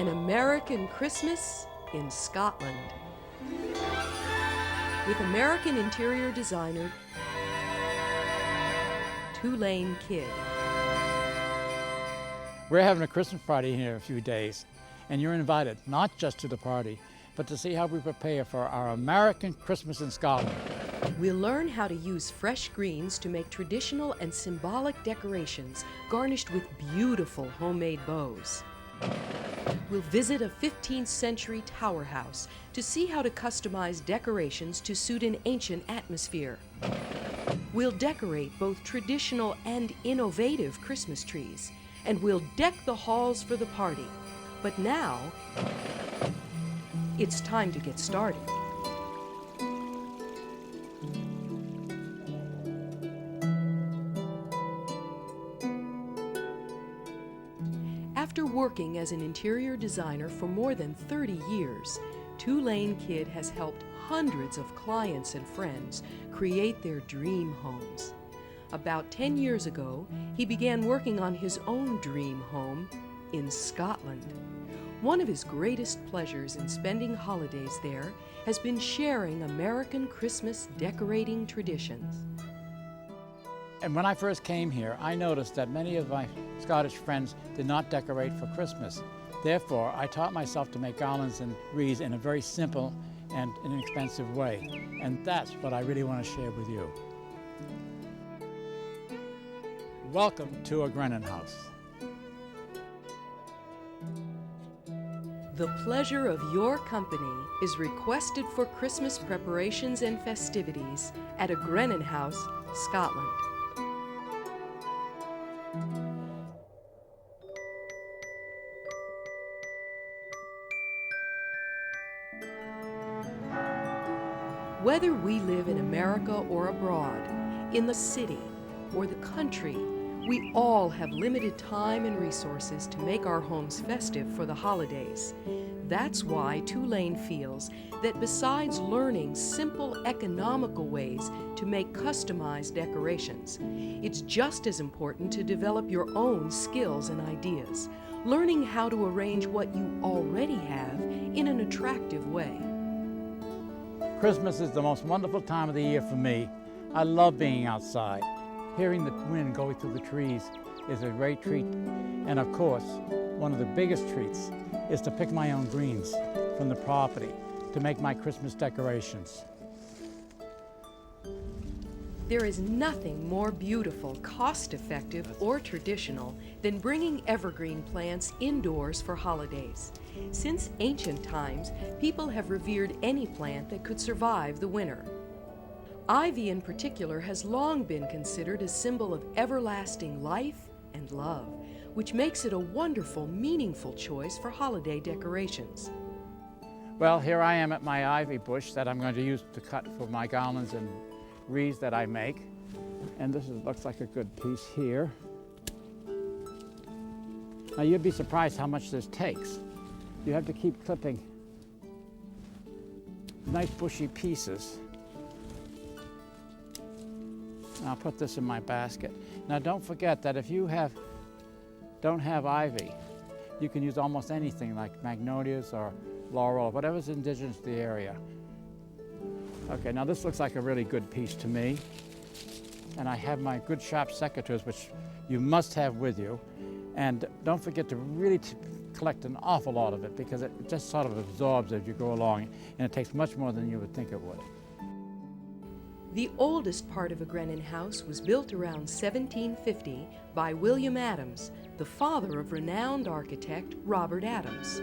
An American Christmas in Scotland. With American interior designer Tulane Kidd. We're having a Christmas party here in a few days, and you're invited not just to the party, but to see how we prepare for our American Christmas in Scotland. We'll learn how to use fresh greens to make traditional and symbolic decorations garnished with beautiful homemade bows. We'll visit a 15th century tower house to see how to customize decorations to suit an ancient atmosphere. We'll decorate both traditional and innovative Christmas trees, and we'll deck the halls for the party. But now, it's time to get started. After working as an interior designer for more than 30 years, Tulane Kidd has helped hundreds of clients and friends create their dream homes. About 10 years ago, he began working on his own dream home in Scotland. One of his greatest pleasures in spending holidays there has been sharing American Christmas decorating traditions. And when I first came here, I noticed that many of my Scottish friends did not decorate for Christmas. Therefore, I taught myself to make garlands and wreaths in a very simple and inexpensive way. And that's what I really want to share with you. Welcome to a Grennan house. The pleasure of your company is requested for Christmas preparations and festivities at a Grennan house, Scotland. Whether we live in America or abroad, in the city or the country, we all have limited time and resources to make our homes festive for the holidays. That's why Tulane feels that besides learning simple, economical ways to make customized decorations, it's just as important to develop your own skills and ideas, learning how to arrange what you already have in an attractive way. Christmas is the most wonderful time of the year for me. I love being outside. Hearing the wind going through the trees is a great treat. And of course, one of the biggest treats is to pick my own greens from the property to make my Christmas decorations. There is nothing more beautiful, cost-effective, or traditional than bringing evergreen plants indoors for holidays. Since ancient times, people have revered any plant that could survive the winter. Ivy in particular has long been considered a symbol of everlasting life and love, which makes it a wonderful, meaningful choice for holiday decorations. Well, here I am at my ivy bush that I'm going to use to cut for my garlands and wreaths that I make. And this looks like a good piece here. Now you'd be surprised how much this takes. You have to keep clipping nice bushy pieces. I'll put this in my basket. Now don't forget that if you don't have ivy, you can use almost anything like magnolias or laurel, whatever's indigenous to the area. Okay, now this looks like a really good piece to me. And I have my good sharp secateurs, which you must have with you. And don't forget to really collect an awful lot of it because it just sort of absorbs as you go along, and it takes much more than you would think it would. The oldest part of a Grennan house was built around 1750 by William Adams, the father of renowned architect Robert Adams.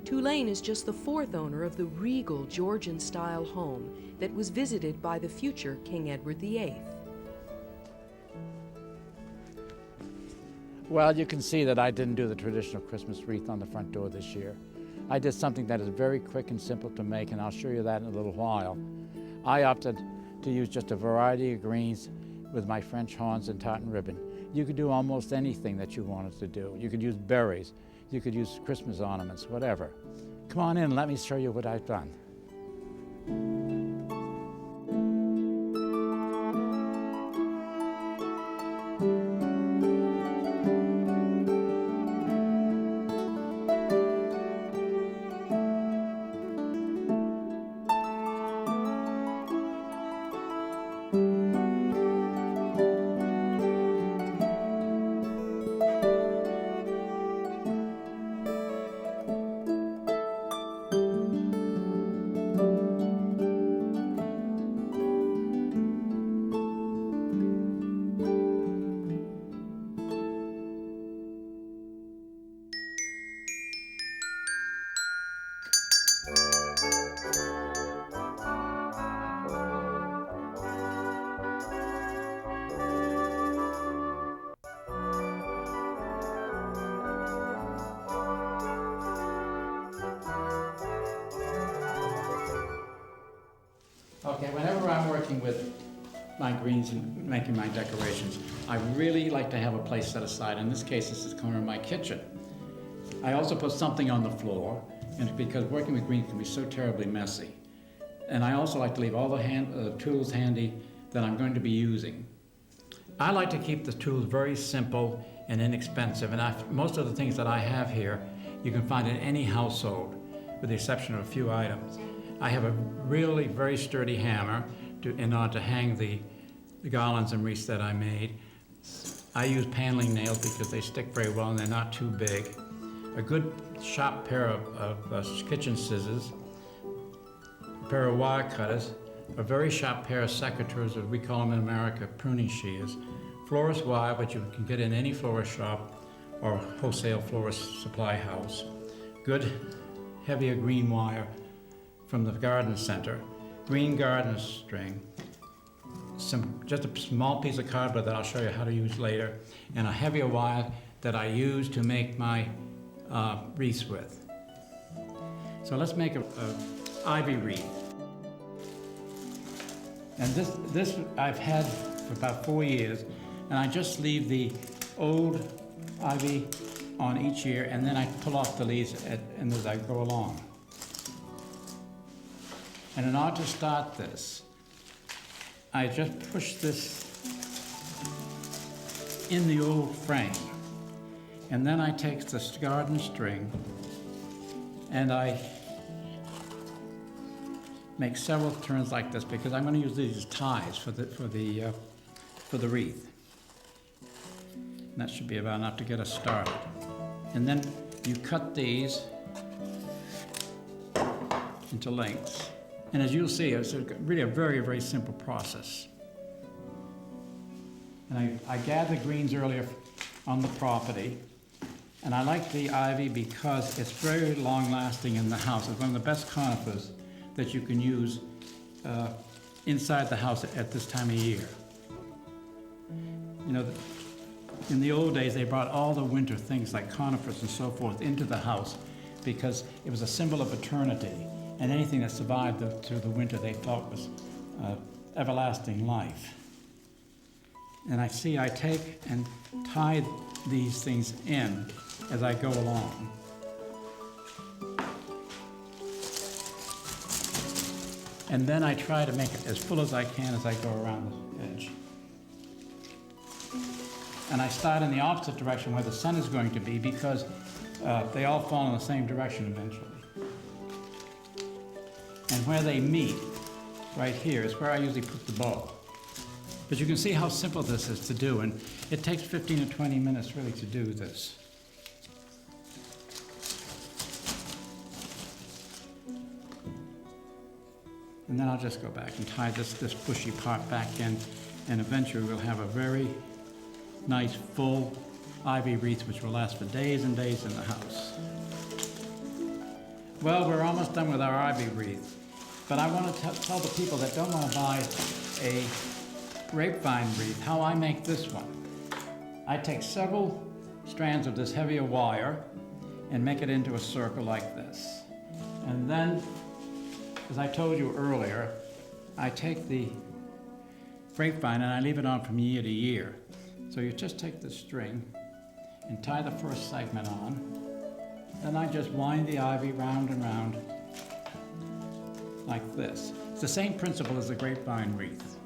Tulane is just the fourth owner of the regal Georgian-style home that was visited by the future King Edward VIII. Well, you can see that I didn't do the traditional Christmas wreath on the front door this year. I did something that is very quick and simple to make, and I'll show you that in a little while. I opted to use just a variety of greens with my French horns and tartan ribbon. You could do almost anything that you wanted to do. You could use berries, you could use Christmas ornaments, whatever. Come on in, let me show you what I've done. Okay, whenever I'm working with my greens and making my decorations, I really like to have a place set aside. In this case, this is the corner of my kitchen. I also put something on the floor, and because working with greens can be so terribly messy. And I also like to leave all the tools handy that I'm going to be using. I like to keep the tools very simple and inexpensive, and most of the things that I have here you can find in any household, with the exception of a few items. I have a really very sturdy hammer in order to hang the garlands and wreaths that I made. I use paneling nails because they stick very well and they're not too big. A good sharp pair of kitchen scissors, a pair of wire cutters, a very sharp pair of secateurs, as we call them in America, pruning shears, florist wire, which you can get in any florist shop or wholesale florist supply house, good heavier green wire from the garden center, green garden string, just a small piece of cardboard that I'll show you how to use later, and a heavier wire that I use to make my wreaths with. So let's make a ivy wreath. And this I've had for about 4 years, and I just leave the old ivy on each year, and then I pull off the leaves and as I go along. And in order to start this, I just push this in the old frame, and then I take this garden string and I make several turns like this because I'm going to use these as ties for the wreath. And that should be about enough to get us started. And then you cut these into lengths. And as you'll see, it's really a very, very simple process. And I gathered greens earlier on the property. And I like the ivy because it's very long-lasting in the house. It's one of the best conifers that you can use inside the house at this time of year. You know, in the old days, they brought all the winter things like conifers and so forth into the house because it was a symbol of eternity, and anything that survived through the winter they felt was everlasting life. And I take and tie these things in as I go along. And then I try to make it as full as I can as I go around the edge. And I start in the opposite direction where the sun is going to be because they all fall in the same direction eventually. And where they meet, right here, is where I usually put the bow. But you can see how simple this is to do, and it takes 15 to 20 minutes really to do this. And then I'll just go back and tie this bushy part back in, and eventually we'll have a very nice full ivy wreath which will last for days and days in the house. Well, we're almost done with our ivy wreath, but I want to tell the people that don't want to buy a grapevine wreath how I make this one. I take several strands of this heavier wire and make it into a circle like this. And then, as I told you earlier, I take the grapevine and I leave it on from year to year. So you just take the string and tie the first segment on. Then I just wind the ivy round and round like this. It's the same principle as the grapevine wreath.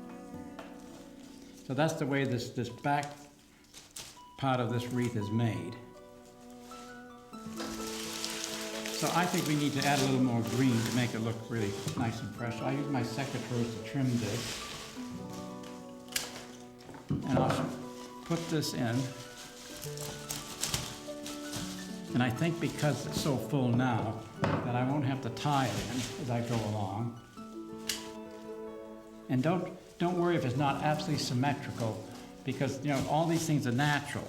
So that's the way this back part of this wreath is made. So I think we need to add a little more green to make it look really nice and fresh. I use my secateurs to trim this. And I'll put this in. And I think because it's so full now that I won't have to tie it in as I go along. And don't worry if it's not absolutely symmetrical because, you know, all these things are natural.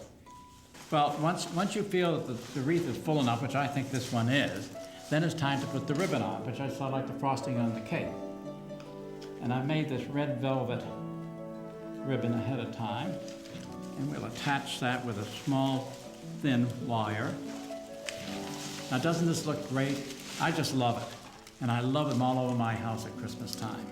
Well, once you feel that the wreath is full enough, which I think this one is, then it's time to put the ribbon on, which I sort of like the frosting on the cake. And I made this red velvet ribbon ahead of time, and we'll attach that with a small, thin wire. Now, doesn't this look great? I just love it, and I love them all over my house at Christmas time.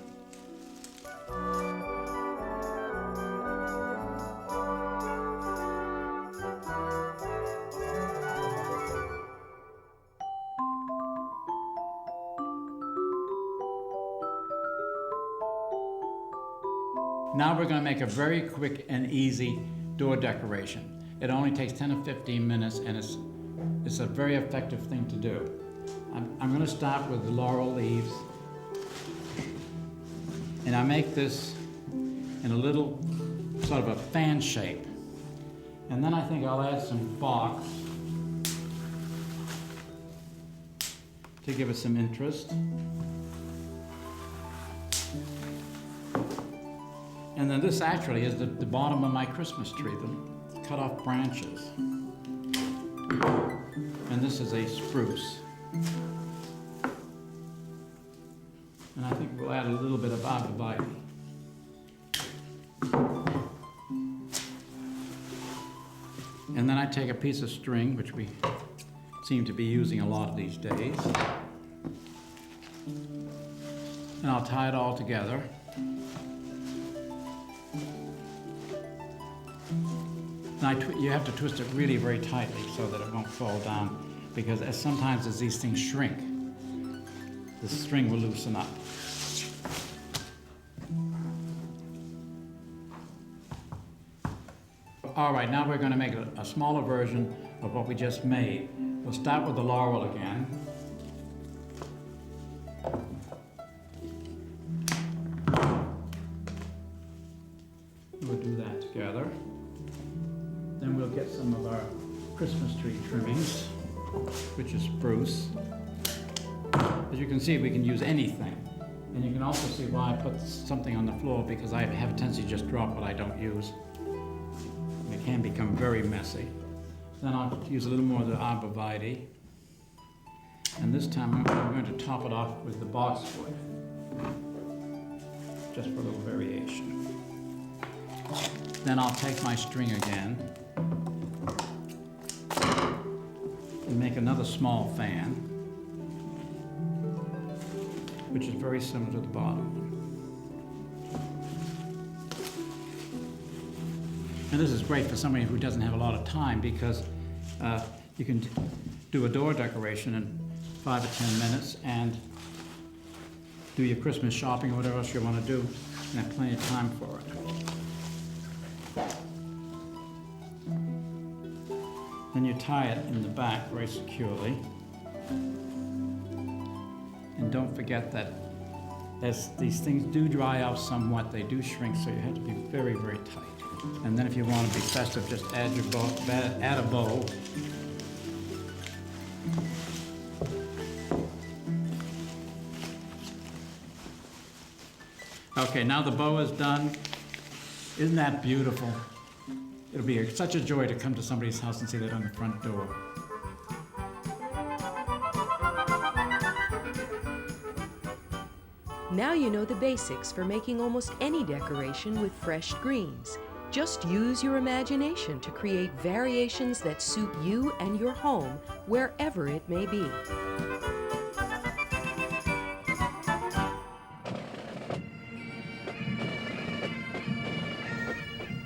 Now we're going to make a very quick and easy door decoration. It only takes 10 or 15 minutes, and it's a very effective thing to do. I'm going to start with the laurel leaves, and I make this in a little sort of a fan shape. And then I think I'll add some box to give it some interest. And then this actually is the bottom of my Christmas tree, the cut off branches. And this is a spruce. And I think we'll add a little bit of arborvitae. And then I take a piece of string, which we seem to be using a lot these days, and I'll tie it all together. Now you have to twist it really very tightly so that it won't fall down, because sometimes as these things shrink, the string will loosen up. All right, now we're going to make a smaller version of what we just made. We'll start with the laurel again. We'll do that together. Then we'll get some of our Christmas tree trimmings, which is spruce. As you can see, we can use anything. And you can also see why I put something on the floor, because I have a tendency to just drop what I don't use. It can become very messy. Then I'll use a little more of the arborvitae. And this time I'm going to top it off with the boxwood, just for a little variation. Then I'll take my string again and make another small fan, which is very similar to the bottom one. And this is great for somebody who doesn't have a lot of time, because you can do a door decoration in 5 or 10 minutes and do your Christmas shopping or whatever else you want to do, and have plenty of time for it. Then you tie it in the back very securely. And don't forget that as these things do dry out somewhat, they do shrink, so you have to be very, very tight. And then if you want to be festive, just add your bow, add a bow. Okay, now the bow is done. Isn't that beautiful? It'll be such a joy to come to somebody's house and see that on the front door. Now you know the basics for making almost any decoration with fresh greens. Just use your imagination to create variations that suit you and your home, wherever it may be.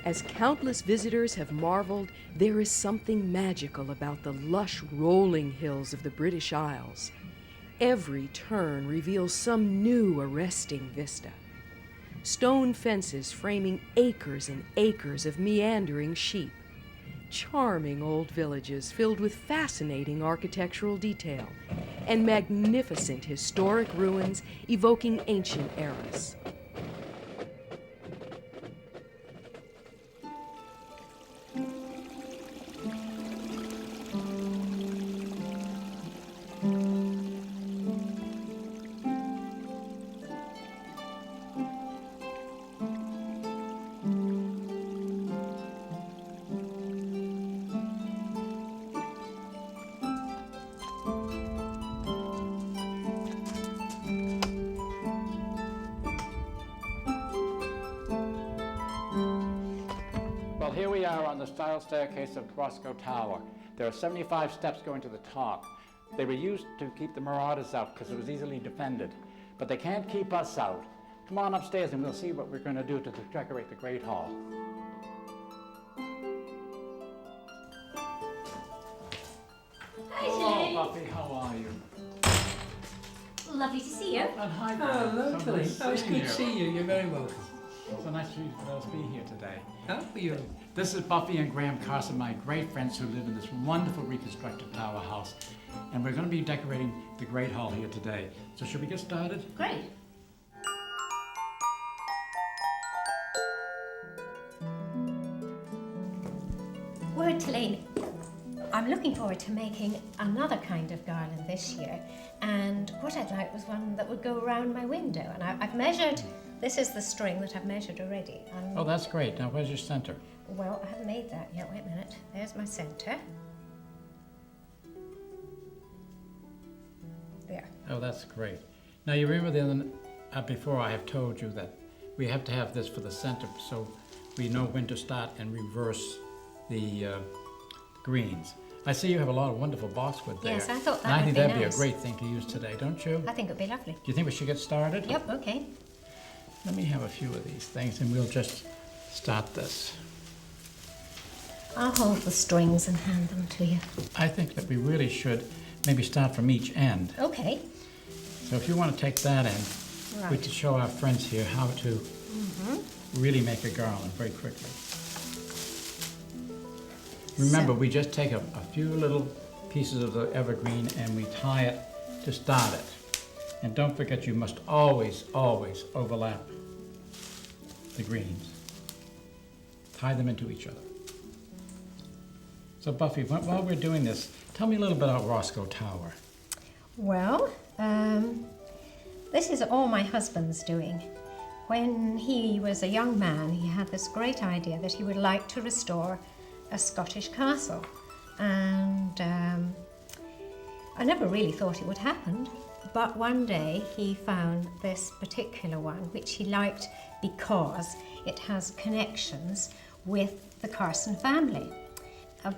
As countless visitors have marveled, there is something magical about the lush rolling hills of the British Isles. Every turn reveals some new arresting vista. Stone fences framing acres and acres of meandering sheep. Charming old villages filled with fascinating architectural detail, and magnificent historic ruins evoking ancient eras. Well, here we are on the style staircase of Roscoe Tower. There are 75 steps going to the top. They were used to keep the marauders out because it was easily defended. But they can't keep us out. Come on upstairs and we'll see what we're going to do to decorate the Great Hall. Hi, Hello, Jane. Buffy. How are you? Lovely to see you. And hi, Hello, Dad. So Tulane. nice Oh, it's seeing good to see you. You're very welcome. So nice for you to let us be here today. How are you? This is Buffy and Graham Carson, my great friends who live in this wonderful reconstructed tower house. And we're going to be decorating the Great Hall here today. So should we get started? Great. We're at Tulane. I'm looking forward to making another kind of garland this year, and what I'd like was one that would go around my window. And I've measured, this is the string that I've measured already. Oh, that's great. Now, where's your center? Well, I haven't made that yet. Wait a minute. There's my center. There. Oh, that's great. Now, you remember before I have told you that we have to have this for the center so we know when to start and reverse the greens. I see you have a lot of wonderful boxwood there. Yes, I thought that and I would think be that'd nice. be a great thing to use today, don't you? I think it would be lovely. Do you think we should get started? Yep, okay. Let me have a few of these things and we'll just start this. I'll hold the strings and hand them to you. I think that we really should maybe start from each end. Okay. So if you want to take that in, we Right. could show our friends here how to really make a garland very quickly. Remember, we just take a few little pieces of the evergreen and we tie it to start it. And don't forget, you must always, always overlap the greens. Tie them into each other. So Buffy, while we're doing this, tell me a little bit about Roscoe Tower. Well, this is all my husband's doing. When he was a young man, he had this great idea that he would like to restore a Scottish castle. And I never really thought it would happen, but one day he found this particular one, which he liked because it has connections with the Carson family.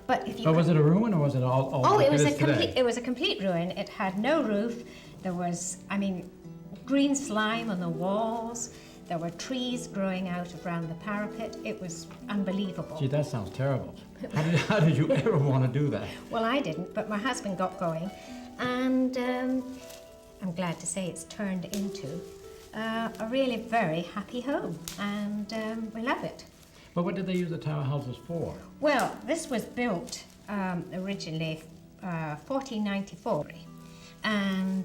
But Was it a ruin or was it all Oh, like it was is today? it was a complete ruin. It had no roof. There was, green slime on the walls. There were trees growing out around the parapet. It was unbelievable. Gee, that sounds terrible. How did you ever want to do that? Well, I didn't, but my husband got going, and I'm glad to say it's turned into a really very happy home, and we love it. But what did they use the tower houses for? Well, this was built originally 1494, and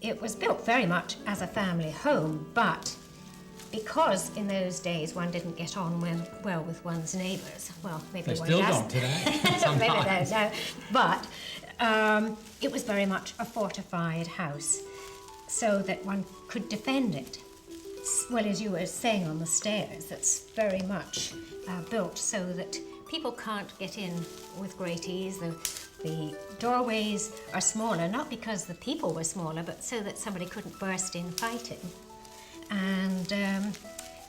it was built very much as a family home, but because in those days one didn't get on well with one's neighbours, well, maybe They one still does. don't today. Maybe Sometimes. they don't, but it was very much a fortified house, so that one could defend it. Well, as you were saying on the stairs, it's very much built so that people can't get in with great ease. The doorways are smaller, not because the people were smaller, but so that somebody couldn't burst in fighting. And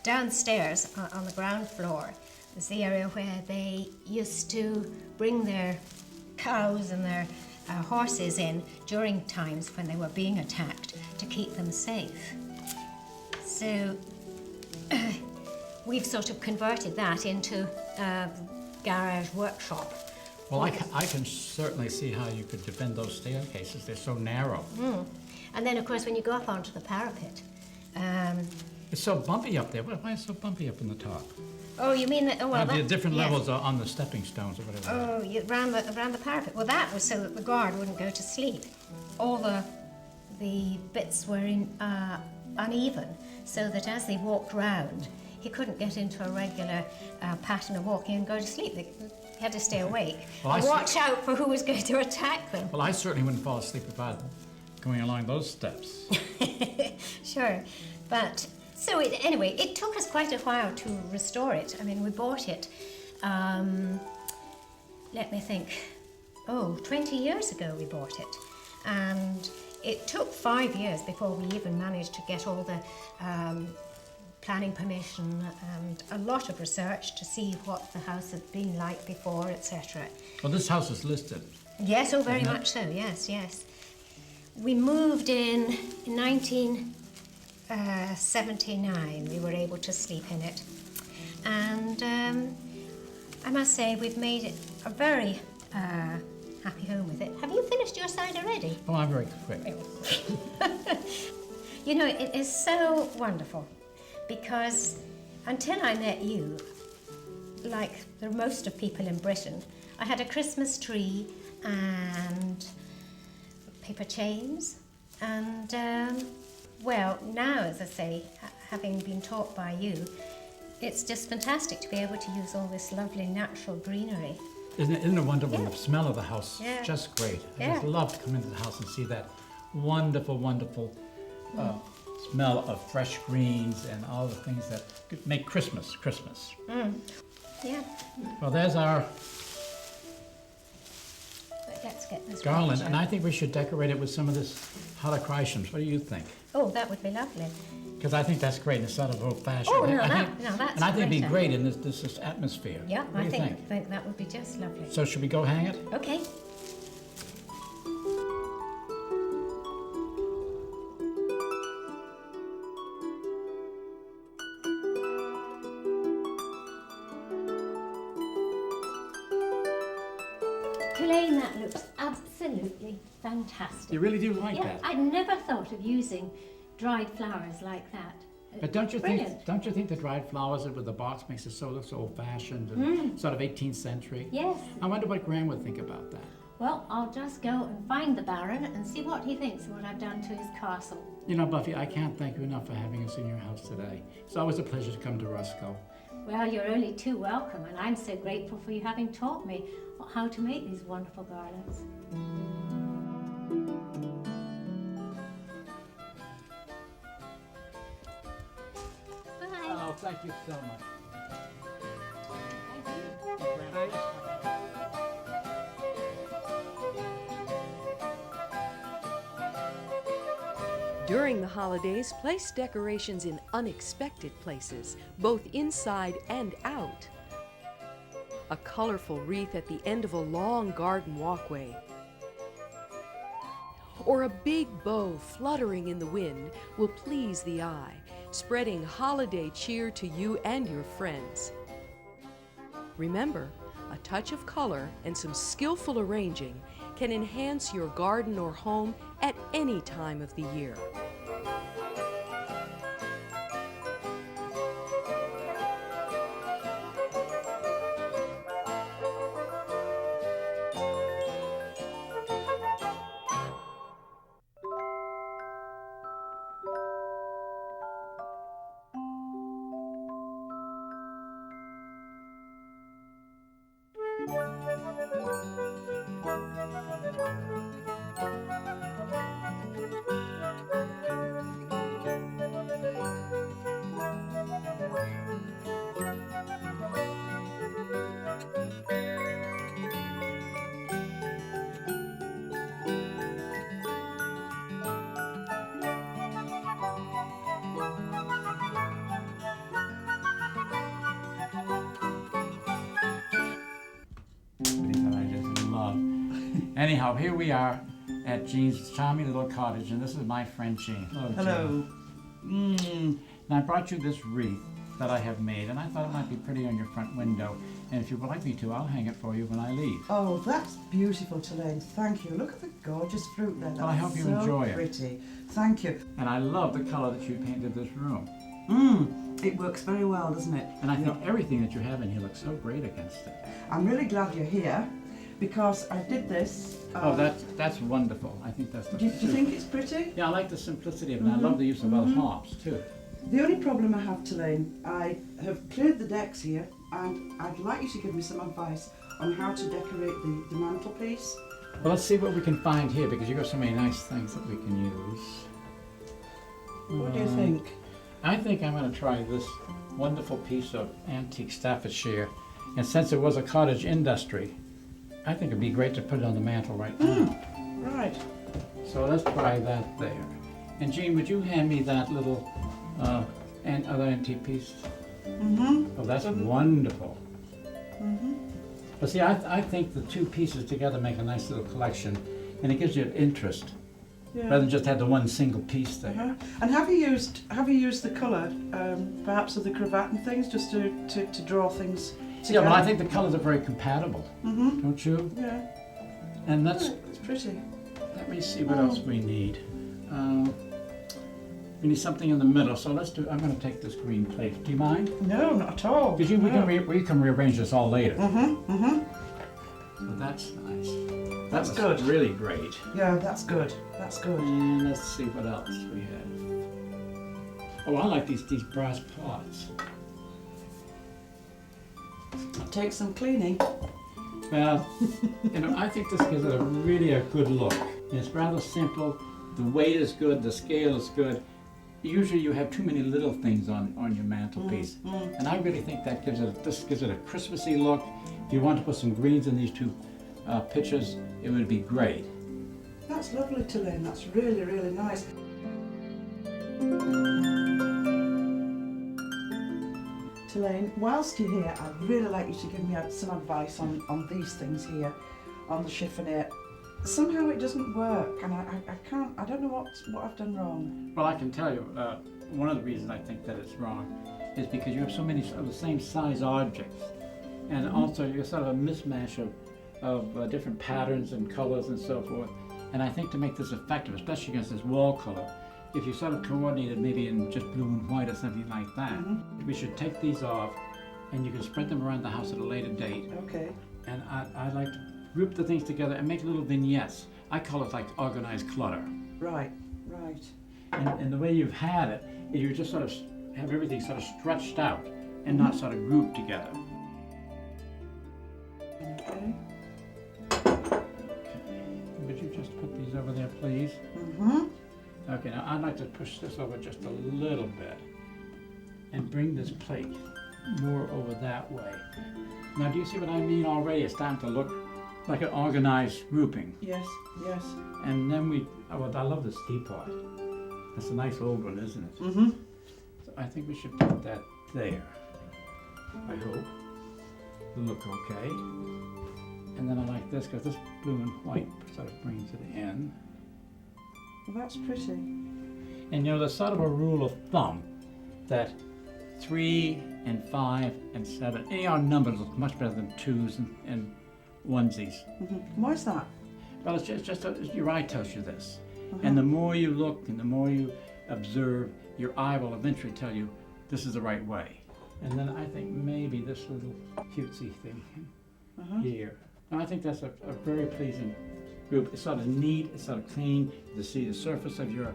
downstairs on the ground floor is the area where they used to bring their cows and their horses in during times when they were being attacked to keep them safe. So we've sort of converted that into a garage workshop. Well, I can certainly see how you could defend those staircases. They're so narrow. And then, of course, when you go up onto the parapet, It's so bumpy up there. Why is it so bumpy up in the top? oh, you mean that? Oh, well, the that, different yes. levels are on the stepping stones or whatever. Oh, around the parapet. Well, that was so that the guard wouldn't go to sleep. All the bits were uneven, so that as they walked round, he couldn't get into a regular pattern of walking and go to sleep. They had to stay awake Well, and I see- watch out for who was going to attack them. Well, I certainly wouldn't fall asleep if I was going along those steps. Sure, but so anyway, it took us quite a while to restore it. I mean, we bought it. Let me think. 20 years ago we bought it, and it took 5 years before we even managed to get all the planning permission and a lot of research to see what the house had been like before, etc. Well, this house is listed. Yes, oh, very Isn't it? much so, yes. We moved in 1979. We were able to sleep in it. And I must say, we've made it a very happy home with it. Have you finished your side already? Oh, I'm very quick. You know, it is so wonderful because until I met you, like the most of people in Britain, I had a Christmas tree and paper chains, and well, now, as I say, having been taught by you, it's just fantastic to be able to use all this lovely natural greenery. Isn't it wonderful? Yeah. The smell of the house, Yeah. just great. I Yeah. just love to come into the house and see that wonderful, wonderful smell of fresh greens and all the things that could make Christmas. Yeah, Well, there's our but let's get this garland, picture. and I think we should decorate it with some of this holochrysums. What do you think? Oh, that would be lovely. Because I think that's great instead of old-fashioned. Oh, no, I that- think, no, that's and I think it'd be great. great in this atmosphere. Yeah, What do I you think that would be just lovely. So should we go hang it? Okay. Tulane, that looks absolutely fantastic. You really do like Yeah, that. I'd never thought of using dried flowers like that. But don't you Brilliant. think? Don't you think the dried flowers with the box makes it so looks old-fashioned and sort of 18th century? Yes. I wonder what Graham would think about that. Well, I'll just go and find the Baron and see what he thinks of what I've done to his castle. You know, Buffy, I can't thank you enough for having us in your house today. It's always a pleasure to come to Roscoe. Well, you're only too welcome, and I'm so grateful for you having taught me how to make these wonderful garlands. Bye. Oh, thank you so much. Thank you. During the holidays, place decorations in unexpected places, both inside and out. A colorful wreath at the end of a long garden walkway, or a big bow fluttering in the wind will please the eye, spreading holiday cheer to you and your friends. Remember, a touch of color and some skillful arranging can enhance your garden or home at any time of the year. That I just love. Anyhow, here we are at Jean's charming little cottage, and this is my friend Jean. Hello. Jean. And I brought you this wreath that I have made, and I thought it might be pretty on your front window. And if you would like me to, I'll hang it for you when I leave. Oh, that's beautiful, Tulane. Thank you. Look at the gorgeous fruit there. Well, I hope you so enjoy it. Pretty. Thank you. And I love the color that you painted this room. It works very well, doesn't it? And I think everything that you have in here looks so great against it. I'm really glad you're here because I did this. Oh, that's wonderful. I think that's the Do you think it's pretty? Yeah, I like the simplicity of it. I love the use of other hops, too. The only problem I have, Tulane, I have cleared the decks here and I'd like you to give me some advice on how to decorate the mantelpiece. Well, let's see what we can find here, because you've got so many nice things that we can use. What do you think? I think I'm going to try this wonderful piece of antique Staffordshire. And since it was a cottage industry, I think it'd be great to put it on the mantle right now. Right. So let's try that there. And Jean, would you hand me that little other antique piece? Oh, that's wonderful. But see, I think the two pieces together make a nice little collection, and it gives you interest, rather than just have the one single piece there. And have you used the colour, perhaps of the cravat and things, just to draw things together? Yeah, but I think the colours are very compatible, don't you? Yeah. And that's, It's pretty. let me see what else we need. We need something in the middle, so let's do, I'm gonna take this green plate. Do you mind? No, not at all. Because we can rearrange this all later. Mm-hmm. So that's nice. That's That was good. really great. Yeah, that's good. That's good. And let's see what else we have. Oh, I like these brass pots. Take some cleaning. Well, I think this gives it a really good look. It's rather simple. The weight is good. The scale is good. Usually you have too many little things on your mantelpiece. And I really think that this gives it a Christmassy look. If you want to put some greens in these two pictures, it would be great. That's lovely, Tulane. That's really, really nice. Tulane, whilst you're here, I'd really like you to give me some advice on these things here, on the chiffonier. Somehow it doesn't work, and I don't know what I've done wrong. Well, I can tell you, one of the reasons I think that it's wrong is because you have so many of the same size objects. And also you're sort of a mismatch of different patterns and colors and so forth. And I think to make this effective, especially against this wall color, if you sort of coordinated maybe in just blue and white or something like that, we should take these off and you can spread them around the house at a later date. Okay. And I like to group the things together and make little vignettes. I call it like organized clutter. Right, right. And the way you've had it, you just sort of have everything sort of stretched out and not sort of grouped together. Okay. Would you just put these over there, please? Mm-hmm. Okay, now I'd like to push this over just a little bit and bring this plate more over that way. Now, do you see what I mean already? It's starting to look like an organized grouping. Yes, yes. And then I love this teapot. It's a nice old one, isn't it? Mm-hmm. So I think we should put that there. I hope. It'll look okay. And then I like this because this blue and white sort of brings it in. Well, that's pretty. And there's sort of a rule of thumb that 3 and 5 and 7, any odd numbers look much better than 2s and onesies. Mm-hmm. Why is that? Well, it's just your eye tells you this. And the more you look and the more you observe, your eye will eventually tell you this is the right way. And then I think maybe this little cutesy thing here. And I think that's a very pleasing group. It's sort of neat, it's sort of clean. You see the surface of your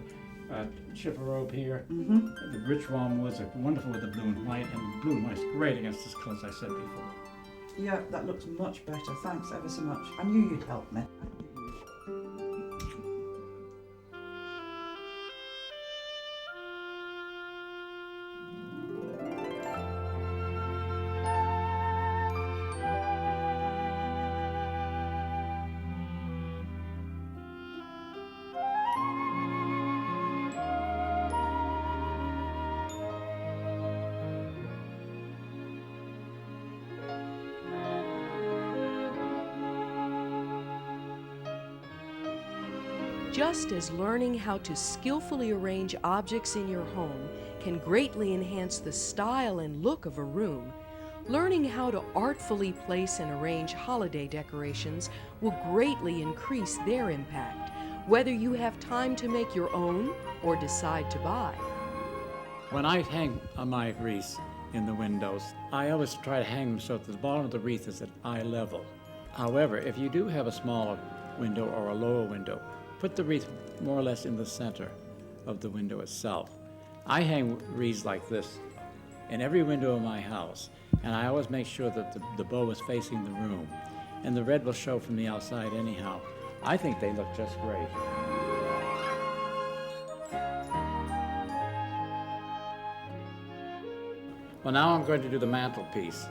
chipper robe here. The rich warm woods are wonderful with the blue and white, and the blue and white's great against this color, as I said before. Yeah, that looks much better. Thanks ever so much. I knew you'd help me. Just as learning how to skillfully arrange objects in your home can greatly enhance the style and look of a room, learning how to artfully place and arrange holiday decorations will greatly increase their impact, whether you have time to make your own or decide to buy. When I hang my wreaths in the windows, I always try to hang them so that the bottom of the wreath is at eye level. However, if you do have a smaller window or a lower window, put the wreath more or less in the center of the window itself. I hang wreaths like this in every window of my house, and I always make sure that the bow is facing the room, and the red will show from the outside anyhow. I think they look just great. Well, now I'm going to do the mantelpiece.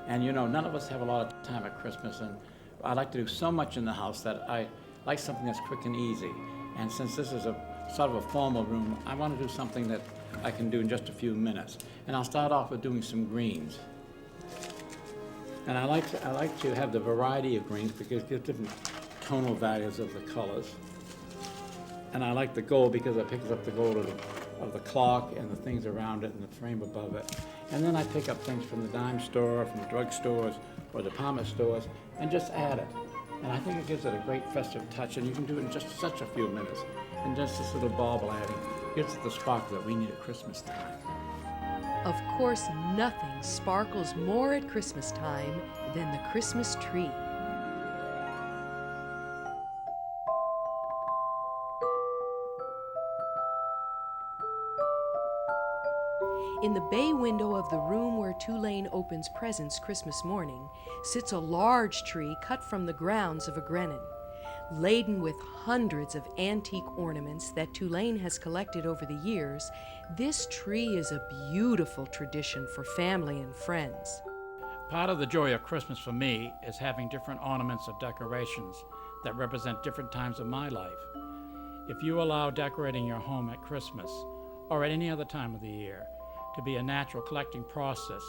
And none of us have a lot of time at Christmas, and I like to do so much in the house that I like something that's quick and easy. And since this is a sort of a formal room, I want to do something that I can do in just a few minutes. And I'll start off with doing some greens. And I like to have the variety of greens because it gives different tonal values of the colors. And I like the gold because it picks up the gold of the clock and the things around it and the frame above it. And then I pick up things from the dime store, from the drug stores, or the department stores, and just add it. And I think it gives it a great festive touch, and you can do it in just such a few minutes. And just this little bauble adding gives it the sparkle that we need at Christmas time. Of course, nothing sparkles more at Christmas time than the Christmas tree. In the bay window of the room where Tulane opens presents Christmas morning sits a large tree cut from the grounds of a Grennan. Laden with hundreds of antique ornaments that Tulane has collected over the years, this tree is a beautiful tradition for family and friends. Part of the joy of Christmas for me is having different ornaments of decorations that represent different times of my life. If you allow decorating your home at Christmas or at any other time of the year to be a natural collecting process,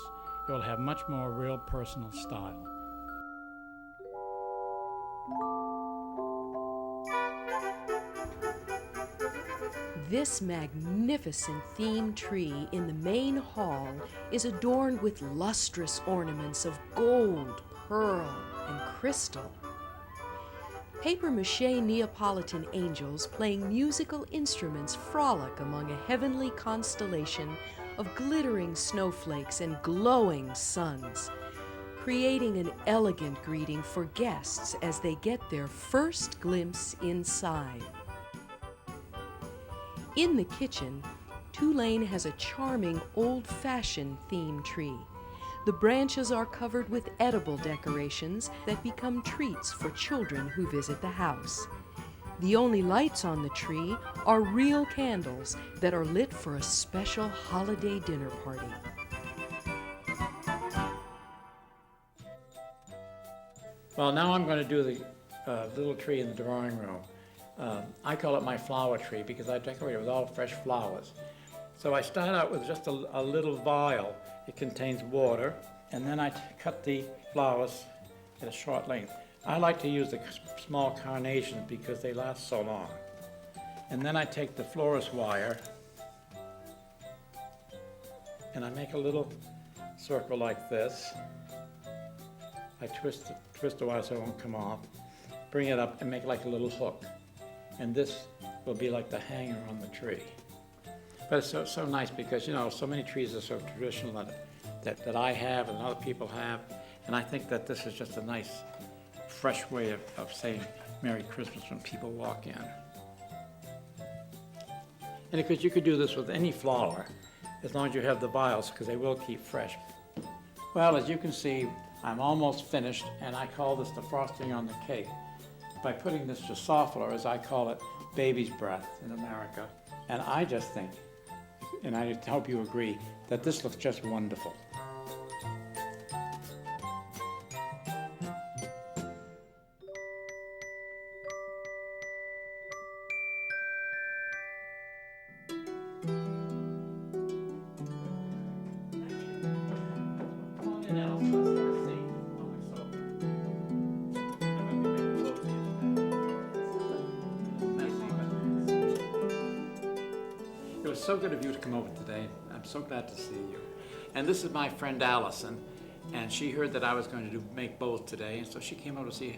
it will have much more real personal style. This magnificent theme tree in the main hall is adorned with lustrous ornaments of gold, pearl, and crystal. Papier-mâché Neapolitan angels playing musical instruments frolic among a heavenly constellation of glittering snowflakes and glowing suns, creating an elegant greeting for guests as they get their first glimpse inside. In the kitchen, Tulane has a charming old-fashioned theme tree. The branches are covered with edible decorations that become treats for children who visit the house. The only lights on the tree are real candles that are lit for a special holiday dinner party. Well, now I'm going to do the little tree in the drawing room. I call it my flower tree because I decorate it with all fresh flowers. So I start out with just a little vial. It contains water, and then I cut the flowers at a short length. I like to use the small carnations because they last so long. And then I take the florist wire and I make a little circle like this. I twist the wire so it won't come off, bring it up and make like a little hook. And this will be like the hanger on the tree. But it's so nice because, you know, so many trees are so traditional that I have and other people have. And I think that this is just a nice, fresh way of saying Merry Christmas when people walk in. And because you could do this with any flower, as long as you have the vials, because they will keep fresh. Well, as you can see, I'm almost finished, and I call this the frosting on the cake. By putting this Drosophila, as I call it, baby's breath in America. And I just think, and I hope you agree, that this looks just wonderful. It was so good of you to come over today. I'm so glad to see you. And this is my friend Allison, and she heard that I was going to make bows today, and so she came over to see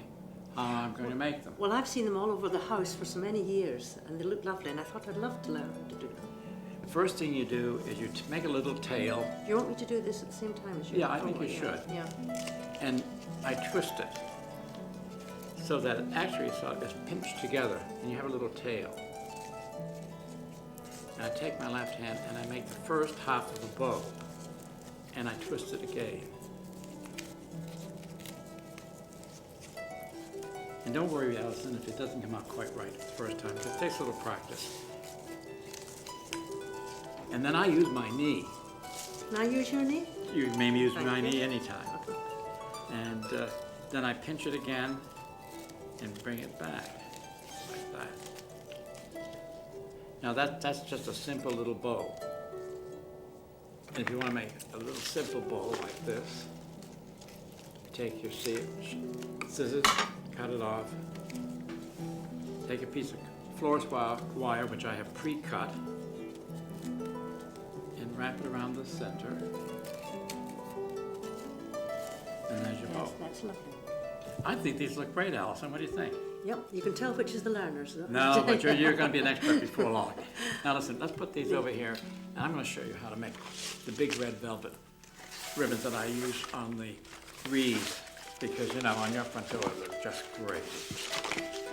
how I'm going to make them. Well, I've seen them all over the house for so many years, and they look lovely, and I thought I'd love to learn how to do them. The first thing you do is you make a little tail. Do you want me to do this at the same time as you? Yeah, I think you should. Yeah. And I twist it so that it actually is pinched together, and you have a little tail. And I take my left hand and I make the first half of the bow, and I twist it again. And don't worry, Allison, if it doesn't come out quite right the first time, because it takes a little practice. And then I use my knee. Can I use your knee? You may use my Thank you. knee anytime. Okay. And then I pinch it again and bring it back like that. Now that's just a simple little bow. And if you want to make a little simple bow like this, take your scissors, cut it off, take a piece of florist wire, which I have pre-cut, and wrap it around the center. And there's your bow. That's lovely. I think these look great, Allison. What do you think? Yep, you can tell which is the learners. No, but you're going to be an expert before long. Now listen, let's put these over here, and I'm going to show you how to make the big red velvet ribbons that I use on the wreaths, because, you know, on your front door, they're just great.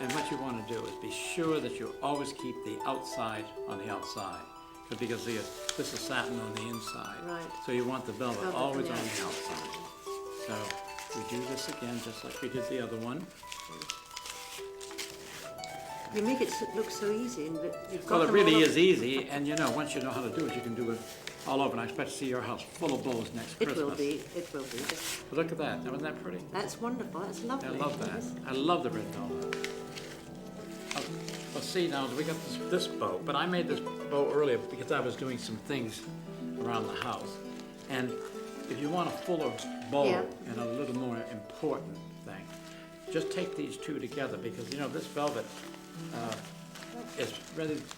And what you want to do is be sure that you always keep the outside on the outside, because this is satin on the inside. Right. So you want the velvet Velvet, always yeah. on the outside. So we do this again, just like we did the other one. You make it look so easy, and you've got Well, it them really all up. is easy, and you know, once you know how to do it, you can do it all over. And I expect to see your house full of bows next It Christmas. will be, it will be. But look at that, wasn't that pretty? That's wonderful, that's lovely. I love that. Yes. I love the red velvet. Oh, well, see, now we got this bow, but I made this bow earlier because I was doing some things around the house. And if you want a fuller bow Yeah. and a little more important thing, just take these two together, because you know this velvet is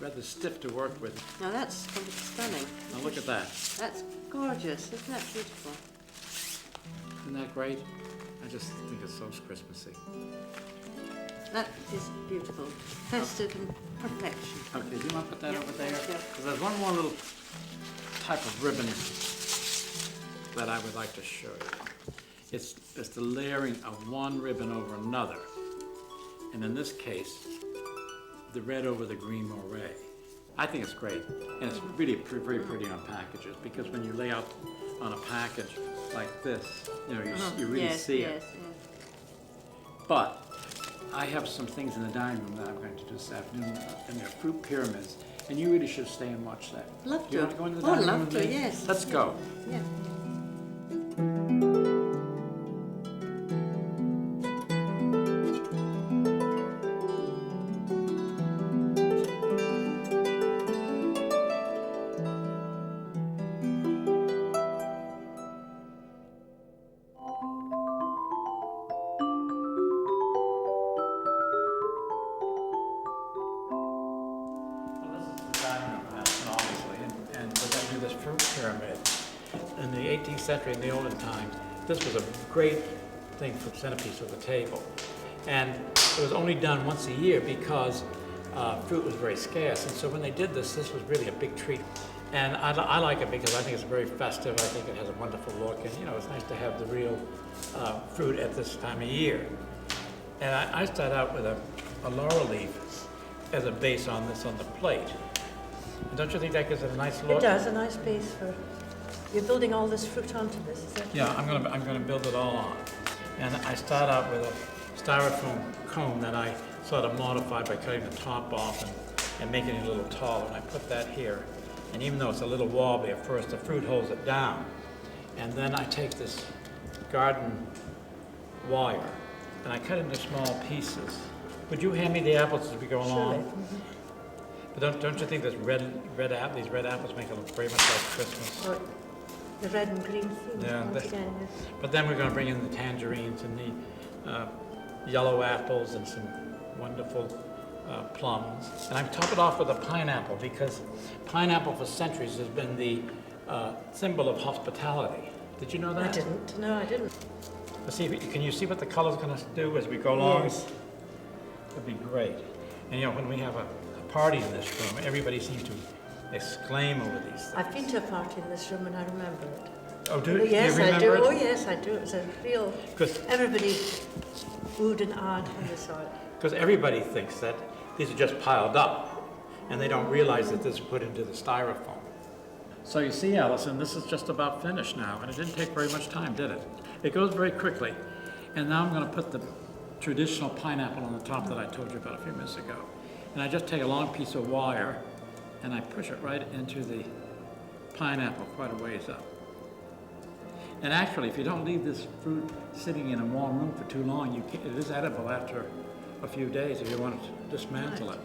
rather stiff to work with. Now that's stunning. Now look at that. That's gorgeous, isn't that beautiful? Isn't that great? I just think it's so Christmassy. That is beautiful. Festive and perfection. Okay, do you want to put that Yep, over there? yep. Because there's one more little type of ribbon that I would like to show you. It's the layering of one ribbon over another. And in this case, the red over the green moiré. I think it's great. And it's really very pretty on packages, because when you lay out on a package like this, you know, you really Yes, see yes, it. But I have some things in the dining room that I'm going to do this afternoon, and they're fruit pyramids, and you really should stay and watch that. Love Do you to. want to go into the Oh, dining room love with to, me? yes. Let's go. Yeah. Well, this is the dining room, obviously, and we're going to do this fruit pyramid. In the 18th century, in the olden times, this was a great thing for the centerpiece of the table. And it was only done once a year because fruit was very scarce. And so when they did this was really a big treat. And I like it because I think it's very festive. I think it has a wonderful look. And, you know, it's nice to have the real fruit at this time of year. And I start out with a laurel leaf as a base on the plate. And don't you think that gives it a nice look? It does, a nice base for, you're building all this fruit onto this, is that? Yeah, I'm gonna build it all on. And I start out with a styrofoam cone that I sort of modified by cutting the top off and making it a little taller. And I put that here. And even though it's a little wobbly at first, the fruit holds it down. And then I take this garden wire and I cut into small pieces. Would you hand me the apples as we go along? Surely. But don't you think these red apples make it look very much like Christmas? Or the red and green theme Yeah, once that- again, yes. But then we're going to bring in the tangerines and the yellow apples and some wonderful plums. And I top it off with a pineapple, because pineapple for centuries has been the symbol of hospitality. Did you know that? I didn't, no, I didn't. Let's see, can you see what the color's going to do as we go along? Yes. That'd be great. And you know, when we have a party in this room, everybody seems to exclaim over these things. I've been to a party in this room and I remember it. Oh, do Yes, you I remember do. it? Oh, yes, I do. It was a real, 'Cause- everybody oohed and ahed when they saw it. Because everybody thinks that these are just piled up, and they don't realize that this is put into the styrofoam. So you see, Allison, this is just about finished now, and it didn't take very much time, did it? It goes very quickly. And now I'm going to put the traditional pineapple on the top that I told you about a few minutes ago. And I just take a long piece of wire, and I push it right into the pineapple quite a ways up. And actually, if you don't leave this fruit sitting in a warm room for too long, it is edible after a few days if you want to dismantle it.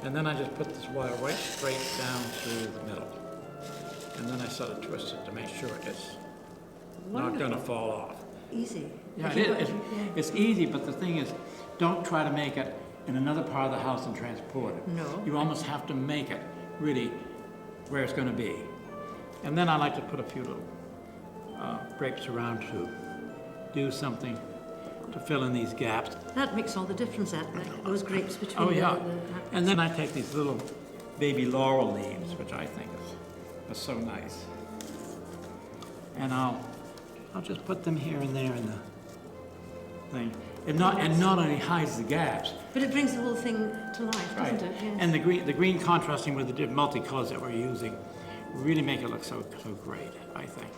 And then I just put this wire right straight down through the middle. And then I sort of twist it to make sure it's not going to fall off. Easy. Yeah, it's easy, but the thing is, don't try to make it in another part of the house and transport it. No. You almost have to make it really where it's going to be. And then I like to put a few little grapes around to do something to fill in these gaps. That makes all the difference, that, those grapes between Oh yeah. the And then I take these little baby laurel leaves, which I think are so nice. And I'll just put them here and there in the thing. And not only hides the gaps. But it brings the whole thing to life, doesn't it? Yes. And the green contrasting with the different multicolors that we're using really make it look so great, I think.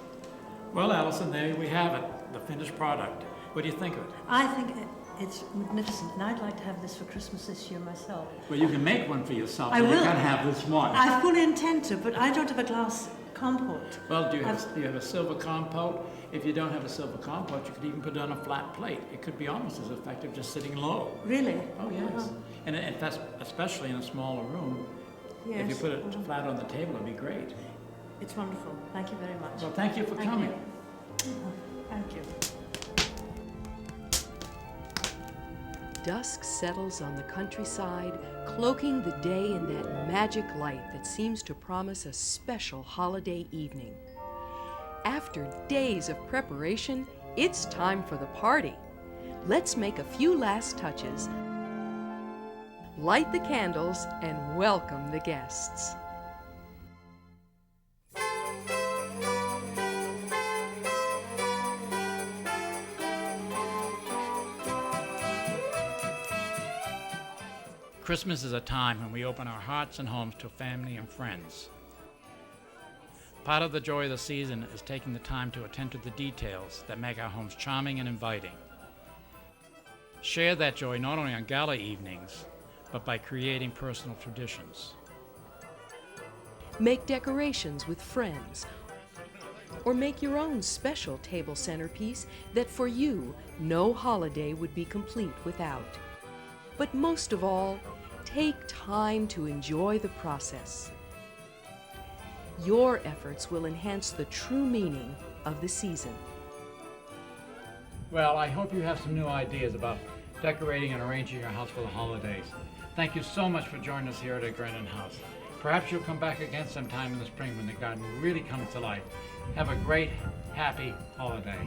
Well, Alison, there we have it, the finished product. What do you think of it? I think it's magnificent, and I'd like to have this for Christmas this year myself. Well, you can make one for yourself. I so will. You can have this one. I fully intend to, but I don't have a glass compote. Well, do you have a silver compote? If you don't have a silver compote, you could even put it on a flat plate. It could be almost as effective just sitting low. Really? Oh, yes. And that's especially in a smaller room. Yes. If you put it flat on the table, it'd be great. It's wonderful. Thank you very much. Well, thank you for coming. You. Thank you. Dusk settles on the countryside, cloaking the day in that magic light that seems to promise a special holiday evening. After days of preparation, it's time for the party. Let's make a few last touches, light the candles, and welcome the guests. Christmas is a time when we open our hearts and homes to family and friends. Part of the joy of the season is taking the time to attend to the details that make our homes charming and inviting. Share that joy not only on gala evenings, but by creating personal traditions. Make decorations with friends, or make your own special table centerpiece that for you, no holiday would be complete without. But most of all, take time to enjoy the process. Your efforts will enhance the true meaning of the season. Well, I hope you have some new ideas about decorating and arranging your house for the holidays. Thank you so much for joining us here at our Grannon House. Perhaps you'll come back again sometime in the spring when the garden really comes to life. Have a great, happy holiday.